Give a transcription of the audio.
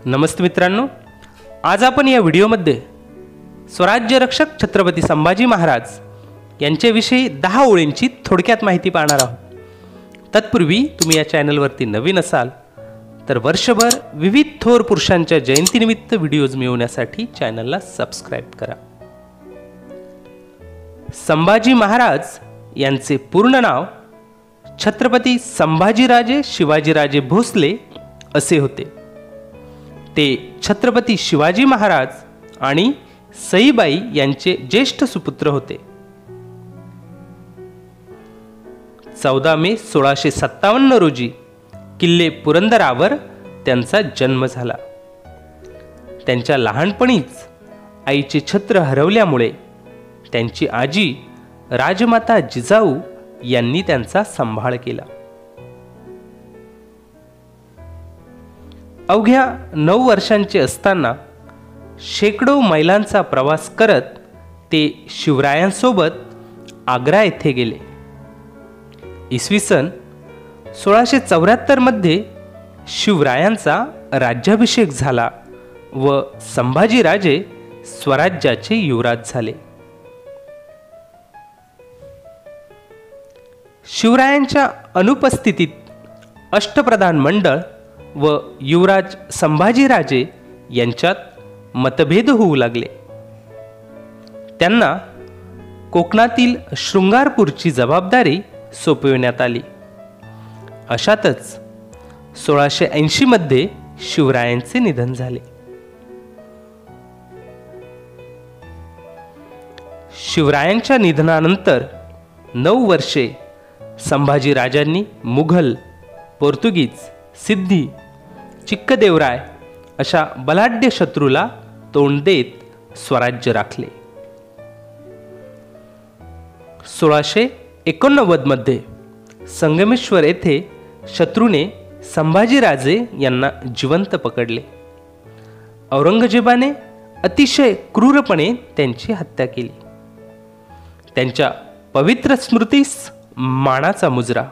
नमस्ते मित्रांनो, आज आपण या व्हिडिओमध्ये स्वराज्य रक्षक छत्रपती संभाजी महाराज यांच्याविषयी 10 ओळींची थोडक्यात माहिती पाहणार आहोत। तत्पूर्वी तुम्ही या चॅनलवरती नवीन असाल तर वर्षभर विविध थोर पुरुषांच्या जयंतीनिमित्त व्हिडिओज मिळवण्यासाठी चॅनलला सबस्क्राइब करा। संभाजी महाराज यांचे पूर्ण नाव छत्रपती संभाजीराजे शिवाजीराजे भोसले असे होते। ते छत्रपती शिवाजी महाराज आणि सईबाई यांचे ज्येष्ठ सुपुत्र होते। 14 मे 1657 रोजी किल्ले पुरंदरावर त्यांचा जन्म झाला। त्यांच्या लहानपणीच आईचे छत्र हरवल्यामुळे त्यांची आजी राजमाता जिजाऊ यांनी त्यांचा सांभाळ केला। अवघ्या 9 वर्षांचे असताना शेकडो मैलांचा प्रवास करत ते शिवरायांसोबत आग्रा येथे गेले। इसवी सन 1674 मध्ये शिवरायांचा राज्याभिषेक झाला व संभाजीराजे स्वराज्याचे युवराज झाले। शिवरायांच्या अनुपस्थितीत अष्टप्रधान मंडळ व युवराज संभाजीराजे यांच्यात मतभेद होऊ लागले। त्यांना कोकणातील शृंगारपूरची जबाबदारी सोपविण्यात आली। अशातच 1680 मध्ये शिवरायांचे निधन झाले। शिवरायांच्या निधनानंतर 9 वर्षे संभाजीराजांनी मुघल, पोर्तुगीज, सिद्धी, चिक्कदेवराय अशा बलाढ्य शत्रूला तोंड देत स्वराज्य राखले। 1689 मध्ये संगमेश्वर येथे शत्रूने संभाजीराजे यांना जिवंत पकडले। औरंगजेबाने अतिशय क्रूरपणे त्यांची हत्या केली। त्यांच्या पवित्र स्मृतीस मानाचा मुजरा।